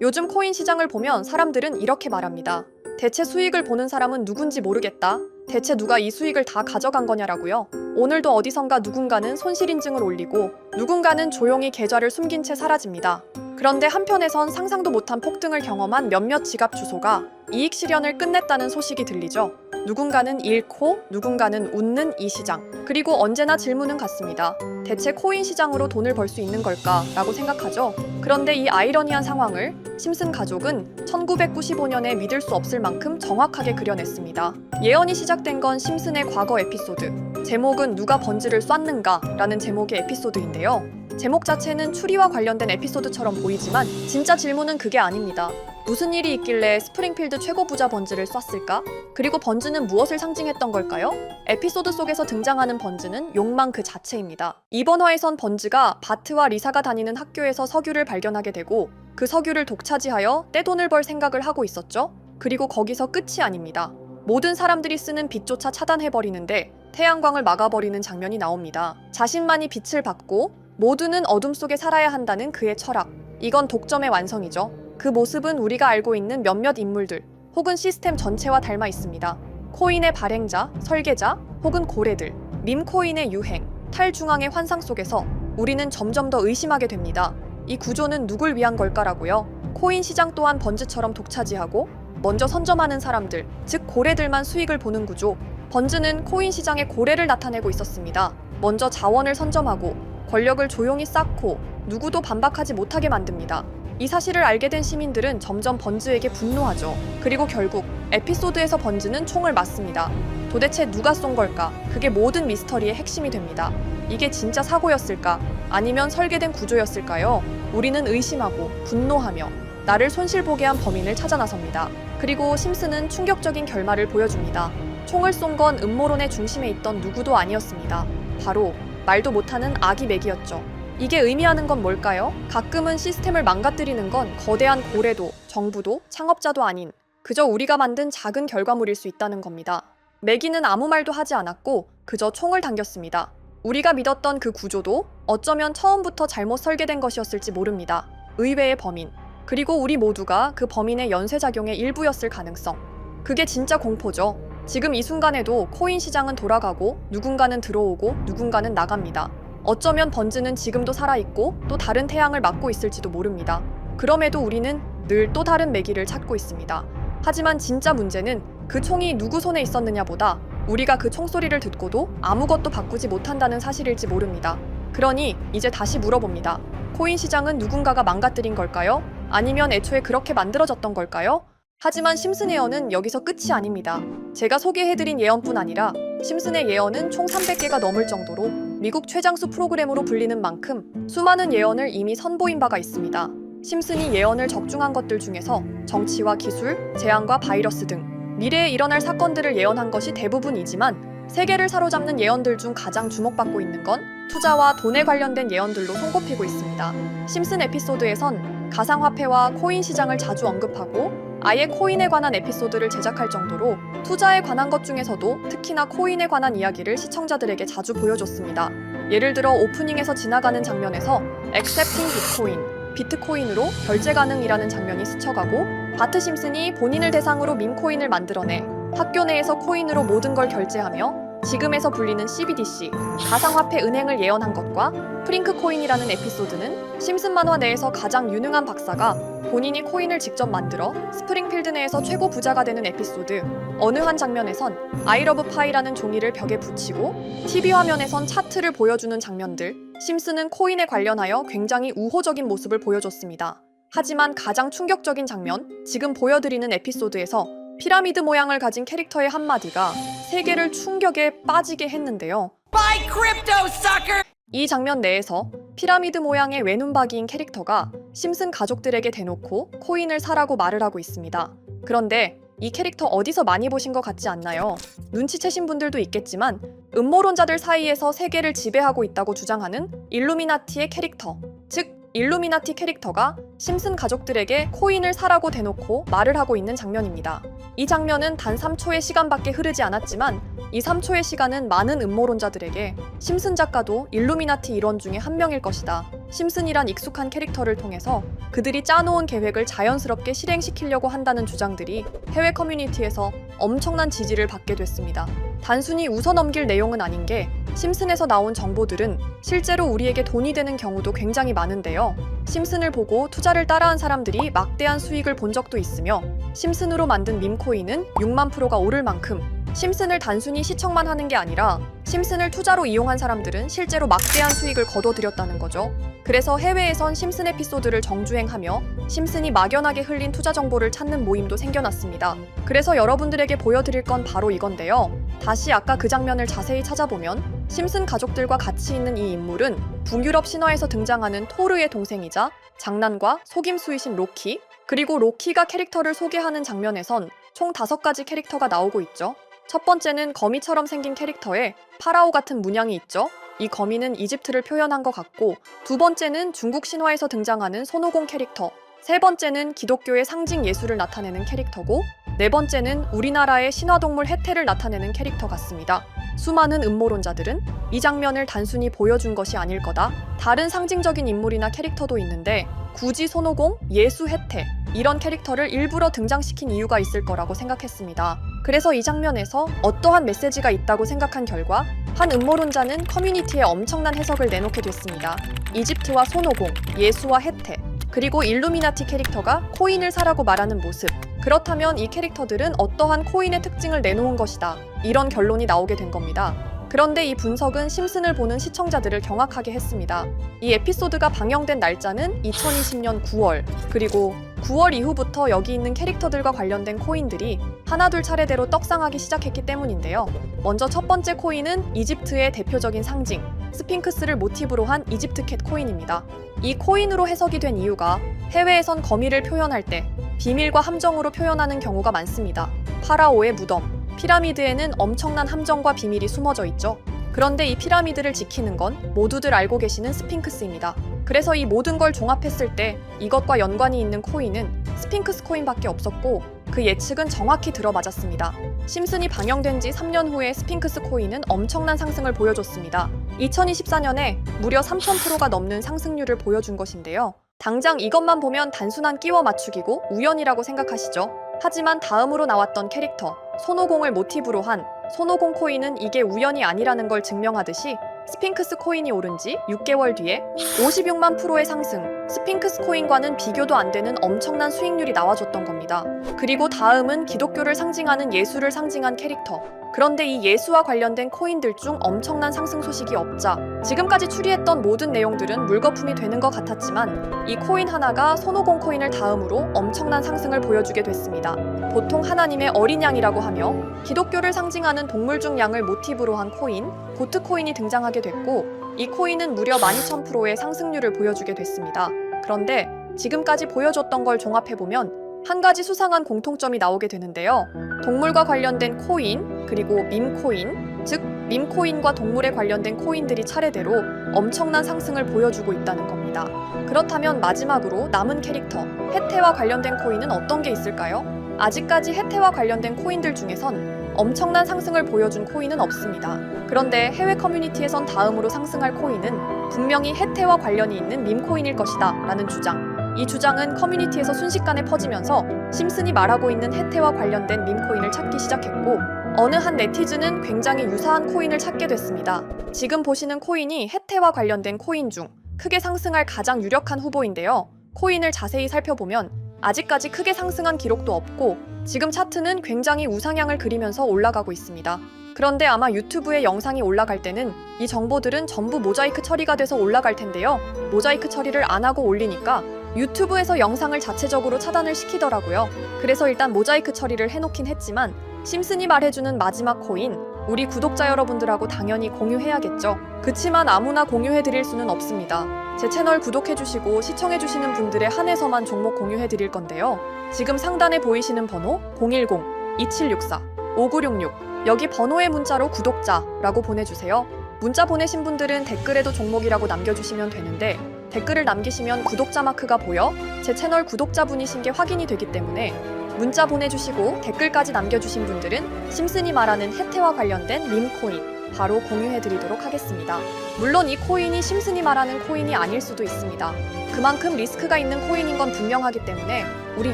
요즘 코인 시장을 보면 사람들은 이렇게 말합니다. 대체 수익을 보는 사람은 누군지 모르겠다. 대체 누가 이 수익을 다 가져간 거냐라고요. 오늘도 어디선가 누군가는 손실인증을 올리고 누군가는 조용히 계좌를 숨긴 채 사라집니다. 그런데 한편에선 상상도 못한 폭등을 경험한 몇몇 지갑 주소가 이익 실현을 끝냈다는 소식이 들리죠. 누군가는 잃고 누군가는 웃는 이 시장. 그리고 언제나 질문은 같습니다. 대체 코인 시장으로 돈을 벌 수 있는 걸까? 라고 생각하죠. 그런데 이 아이러니한 상황을 심슨 가족은 1995년에 믿을 수 없을 만큼 정확하게 그려냈습니다. 예언이 시작된 건 심슨의 과거 에피소드. 제목은 누가 번지를 쐈는가? 라는 제목의 에피소드인데요. 제목 자체는 추리와 관련된 에피소드처럼 보이지만 진짜 질문은 그게 아닙니다. 무슨 일이 있길래 스프링필드 최고 부자 번즈를 쐈을까? 그리고 번즈는 무엇을 상징했던 걸까요? 에피소드 속에서 등장하는 번즈는 욕망 그 자체입니다. 이번 화에선 번즈가 바트와 리사가 다니는 학교에서 석유를 발견하게 되고 그 석유를 독차지하여 떼돈을 벌 생각을 하고 있었죠. 그리고 거기서 끝이 아닙니다. 모든 사람들이 쓰는 빛조차 차단해버리는데 태양광을 막아버리는 장면이 나옵니다. 자신만이 빛을 받고 모두는 어둠 속에 살아야 한다는 그의 철학. 이건 독점의 완성이죠. 그 모습은 우리가 알고 있는 몇몇 인물들 혹은 시스템 전체와 닮아 있습니다. 코인의 발행자, 설계자 혹은 고래들, 밈코인의 유행, 탈중앙의 환상 속에서 우리는 점점 더 의심하게 됩니다. 이 구조는 누굴 위한 걸까라고요? 코인 시장 또한 번즈처럼 독차지하고 먼저 선점하는 사람들, 즉 고래들만 수익을 보는 구조. 번즈는 코인 시장의 고래를 나타내고 있었습니다. 먼저 자원을 선점하고 권력을 조용히 쌓고 누구도 반박하지 못하게 만듭니다. 이 사실을 알게 된 시민들은 점점 번즈에게 분노하죠. 그리고 결국 에피소드에서 번즈는 총을 맞습니다. 도대체 누가 쏜 걸까? 그게 모든 미스터리의 핵심이 됩니다. 이게 진짜 사고였을까? 아니면 설계된 구조였을까요? 우리는 의심하고 분노하며 나를 손실보게 한 범인을 찾아 나섭니다. 그리고 심슨은 충격적인 결말을 보여줍니다. 총을 쏜 건 음모론의 중심에 있던 누구도 아니었습니다. 바로 말도 못하는 아기 맥이었죠. 이게 의미하는 건 뭘까요? 가끔은 시스템을 망가뜨리는 건 거대한 고래도, 정부도, 창업자도 아닌 그저 우리가 만든 작은 결과물일 수 있다는 겁니다. 맥이는 아무 말도 하지 않았고 그저 총을 당겼습니다. 우리가 믿었던 그 구조도 어쩌면 처음부터 잘못 설계된 것이었을지 모릅니다. 의외의 범인, 그리고 우리 모두가 그 범인의 연쇄작용의 일부였을 가능성. 그게 진짜 공포죠. 지금 이 순간에도 코인 시장은 돌아가고 누군가는 들어오고 누군가는 나갑니다. 어쩌면 번즈는 지금도 살아있고 또 다른 태양을 맞고 있을지도 모릅니다. 그럼에도 우리는 늘 또 다른 매기를 찾고 있습니다. 하지만 진짜 문제는 그 총이 누구 손에 있었느냐보다 우리가 그 총소리를 듣고도 아무것도 바꾸지 못한다는 사실일지 모릅니다. 그러니 이제 다시 물어봅니다. 코인 시장은 누군가가 망가뜨린 걸까요? 아니면 애초에 그렇게 만들어졌던 걸까요? 하지만 심슨 예언은 여기서 끝이 아닙니다. 제가 소개해드린 예언뿐 아니라 심슨의 예언은 총 300개가 넘을 정도로 미국 최장수 프로그램으로 불리는 만큼 수많은 예언을 이미 선보인 바가 있습니다. 심슨이 예언을 적중한 것들 중에서 정치와 기술, 재앙과 바이러스 등 미래에 일어날 사건들을 예언한 것이 대부분이지만 세계를 사로잡는 예언들 중 가장 주목받고 있는 건 투자와 돈에 관련된 예언들로 손꼽히고 있습니다. 심슨 에피소드에선 가상화폐와 코인 시장을 자주 언급하고 아예 코인에 관한 에피소드를 제작할 정도로 투자에 관한 것 중에서도 특히나 코인에 관한 이야기를 시청자들에게 자주 보여줬습니다. 예를 들어 오프닝에서 지나가는 장면에서 Accepting Bitcoin, 비트코인으로 결제 가능이라는 장면이 스쳐가고 바트 심슨이 본인을 대상으로 밈코인을 만들어내 학교 내에서 코인으로 모든 걸 결제하며 지금에서 불리는 CBDC, 가상화폐 은행을 예언한 것과 프링크 코인이라는 에피소드는 심슨 만화 내에서 가장 유능한 박사가 본인이 코인을 직접 만들어 스프링필드 내에서 최고 부자가 되는 에피소드, 어느 한 장면에선 I love pie라는 종이를 벽에 붙이고 TV 화면에선 차트를 보여주는 장면들, 심슨은 코인에 관련하여 굉장히 우호적인 모습을 보여줬습니다. 하지만 가장 충격적인 장면, 지금 보여드리는 에피소드에서 피라미드 모양을 가진 캐릭터의 한마디가 세계를 충격에 빠지게 했는데요. Buy crypto, sucker! 이 장면 내에서 피라미드 모양의 외눈박이인 캐릭터가 심슨 가족들에게 대놓고 코인을 사라고 말을 하고 있습니다. 그런데 이 캐릭터 어디서 많이 보신 것 같지 않나요? 눈치채신 분들도 있겠지만 음모론자들 사이에서 세계를 지배하고 있다고 주장하는 일루미나티의 캐릭터, 즉 일루미나티 캐릭터가 심슨 가족들에게 코인을 사라고 대놓고 말을 하고 있는 장면입니다. 이 장면은 단 3초의 시간밖에 흐르지 않았지만 이 3초의 시간은 많은 음모론자들에게 심슨 작가도 일루미나티 일원 중에 한 명일 것이다 심슨이란 익숙한 캐릭터를 통해서 그들이 짜놓은 계획을 자연스럽게 실행시키려고 한다는 주장들이 해외 커뮤니티에서 엄청난 지지를 받게 됐습니다. 단순히 웃어넘길 내용은 아닌 게 심슨에서 나온 정보들은 실제로 우리에게 돈이 되는 경우도 굉장히 많은데요. 심슨을 보고 투자를 따라한 사람들이 막대한 수익을 본 적도 있으며 심슨으로 만든 밈코인은 6만 프로가 오를 만큼 심슨을 단순히 시청만 하는 게 아니라 심슨을 투자로 이용한 사람들은 실제로 막대한 수익을 거둬들였다는 거죠. 그래서 해외에선 심슨 에피소드를 정주행하며 심슨이 막연하게 흘린 투자 정보를 찾는 모임도 생겨났습니다. 그래서 여러분들에게 보여드릴 건 바로 이건데요. 다시 아까 그 장면을 자세히 찾아보면 심슨 가족들과 같이 있는 이 인물은 북유럽 신화에서 등장하는 토르의 동생이자 장난과 속임수이신 로키, 그리고 로키가 캐릭터를 소개하는 장면에선 총 5가지 캐릭터가 나오고 있죠. 첫 번째는 거미처럼 생긴 캐릭터에 파라오 같은 문양이 있죠. 이 거미는 이집트를 표현한 것 같고, 두 번째는 중국 신화에서 등장하는 손오공 캐릭터, 세 번째는 기독교의 상징 예수를 나타내는 캐릭터고, 네 번째는 우리나라의 신화동물 해태를 나타내는 캐릭터 같습니다. 수많은 음모론자들은 이 장면을 단순히 보여준 것이 아닐 거다, 다른 상징적인 인물이나 캐릭터도 있는데 굳이 손오공, 예수, 해태 이런 캐릭터를 일부러 등장시킨 이유가 있을 거라고 생각했습니다. 그래서 이 장면에서 어떠한 메시지가 있다고 생각한 결과 한 음모론자는 커뮤니티에 엄청난 해석을 내놓게 됐습니다. 이집트와 손오공, 예수와 해태, 그리고 일루미나티 캐릭터가 코인을 사라고 말하는 모습, 그렇다면 이 캐릭터들은 어떠한 코인의 특징을 내놓은 것이다, 이런 결론이 나오게 된 겁니다. 그런데 이 분석은 심슨을 보는 시청자들을 경악하게 했습니다. 이 에피소드가 방영된 날짜는 2020년 9월, 그리고 9월 이후부터 여기 있는 캐릭터들과 관련된 코인들이 하나둘 차례대로 떡상하기 시작했기 때문인데요. 먼저 첫 번째 코인은 이집트의 대표적인 상징, 스핑크스를 모티브로 한 이집트 캣 코인입니다. 이 코인으로 해석이 된 이유가 해외에선 거미를 표현할 때 비밀과 함정으로 표현하는 경우가 많습니다. 파라오의 무덤, 피라미드에는 엄청난 함정과 비밀이 숨어져 있죠. 그런데 이 피라미드를 지키는 건 모두들 알고 계시는 스핑크스입니다. 그래서 이 모든 걸 종합했을 때 이것과 연관이 있는 코인은 스핑크스 코인밖에 없었고, 그 예측은 정확히 들어맞았습니다. 심슨이 방영된 지 3년 후에 스핑크스 코인은 엄청난 상승을 보여줬습니다. 2024년에 무려 3000%가 넘는 상승률을 보여준 것인데요. 당장 이것만 보면 단순한 끼워 맞추기고 우연이라고 생각하시죠? 하지만 다음으로 나왔던 캐릭터, 손오공을 모티브로 한 손오공 코인은 이게 우연이 아니라는 걸 증명하듯이 스핑크스 코인이 오른 지 6개월 뒤에 56만 프로의 상승, 스핑크스 코인과는 비교도 안 되는 엄청난 수익률이 나와줬던 겁니다. 그리고 다음은 기독교를 상징하는 예수를 상징한 캐릭터. 그런데 이 예수와 관련된 코인들 중 엄청난 상승 소식이 없자 지금까지 추리했던 모든 내용들은 물거품이 되는 것 같았지만 이 코인 하나가 손오공 코인을 다음으로 엄청난 상승을 보여주게 됐습니다. 보통 하나님의 어린 양이라고 하며 기독교를 상징하는 동물 중 양을 모티브로 한 코인, 고트 코인이 등장하게 됐고, 이 코인은 무려 12,000%의 상승률을 보여주게 됐습니다. 그런데 지금까지 보여줬던 걸 종합해보면 한 가지 수상한 공통점이 나오게 되는데요. 동물과 관련된 코인, 그리고 밈코인, 즉 밈코인과 동물에 관련된 코인들이 차례대로 엄청난 상승을 보여주고 있다는 겁니다. 그렇다면 마지막으로 남은 캐릭터, 해태와 관련된 코인은 어떤 게 있을까요? 아직까지 해태와 관련된 코인들 중에선 엄청난 상승을 보여준 코인은 없습니다. 그런데 해외 커뮤니티에선 다음으로 상승할 코인은 분명히 해태와 관련이 있는 밈코인일 것이다 라는 주장. 이 주장은 커뮤니티에서 순식간에 퍼지면서 심슨이 말하고 있는 해태와 관련된 밈코인을 찾기 시작했고, 어느 한 네티즌은 굉장히 유사한 코인을 찾게 됐습니다. 지금 보시는 코인이 해태와 관련된 코인 중 크게 상승할 가장 유력한 후보인데요. 코인을 자세히 살펴보면 아직까지 크게 상승한 기록도 없고 지금 차트는 굉장히 우상향을 그리면서 올라가고 있습니다. 그런데 아마 유튜브에 영상이 올라갈 때는 이 정보들은 전부 모자이크 처리가 돼서 올라갈 텐데요. 모자이크 처리를 안 하고 올리니까 유튜브에서 영상을 자체적으로 차단을 시키더라고요. 그래서 일단 모자이크 처리를 해놓긴 했지만 심슨이 말해주는 마지막 코인, 우리 구독자 여러분들하고 당연히 공유해야겠죠. 그치만 아무나 공유해드릴 수는 없습니다. 제 채널 구독해주시고 시청해주시는 분들에 한해서만 종목 공유해드릴 건데요. 지금 상단에 보이시는 번호 010-2764-5966 여기 번호의 문자로 구독자라고 보내주세요. 문자 보내신 분들은 댓글에도 종목이라고 남겨주시면 되는데 댓글을 남기시면 구독자 마크가 보여 제 채널 구독자분이신 게 확인이 되기 때문에 문자 보내주시고 댓글까지 남겨주신 분들은 심슨이 말하는 해태와 관련된 밈코인, 바로 공유해드리도록 하겠습니다. 물론 이 코인이 심슨이 말하는 코인이 아닐 수도 있습니다. 그만큼 리스크가 있는 코인인 건 분명하기 때문에 우리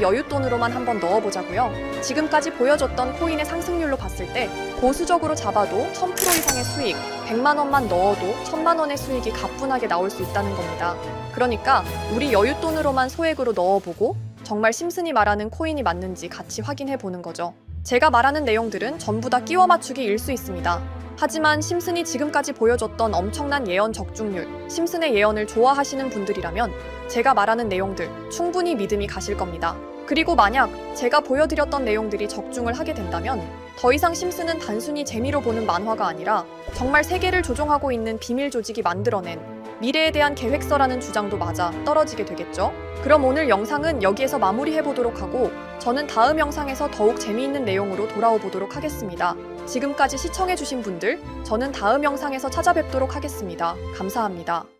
여윳돈으로만 한번 넣어보자고요. 지금까지 보여줬던 코인의 상승률로 봤을 때 보수적으로 잡아도 1000% 이상의 수익, 100만 원만 넣어도 1000만 원의 수익이 가뿐하게 나올 수 있다는 겁니다. 그러니까 우리 여윳돈으로만 소액으로 넣어보고 정말 심슨이 말하는 코인이 맞는지 같이 확인해 보는 거죠. 제가 말하는 내용들은 전부 다 끼워 맞추기일 수 있습니다. 하지만 심슨이 지금까지 보여줬던 엄청난 예언 적중률, 심슨의 예언을 좋아하시는 분들이라면 제가 말하는 내용들 충분히 믿음이 가실 겁니다. 그리고 만약 제가 보여드렸던 내용들이 적중을 하게 된다면 더 이상 심슨은 단순히 재미로 보는 만화가 아니라 정말 세계를 조종하고 있는 비밀 조직이 만들어낸 미래에 대한 계획서라는 주장도 맞아 떨어지게 되겠죠? 그럼 오늘 영상은 여기에서 마무리해보도록 하고 저는 다음 영상에서 더욱 재미있는 내용으로 돌아오도록 하겠습니다. 지금까지 시청해주신 분들, 저는 다음 영상에서 찾아뵙도록 하겠습니다. 감사합니다.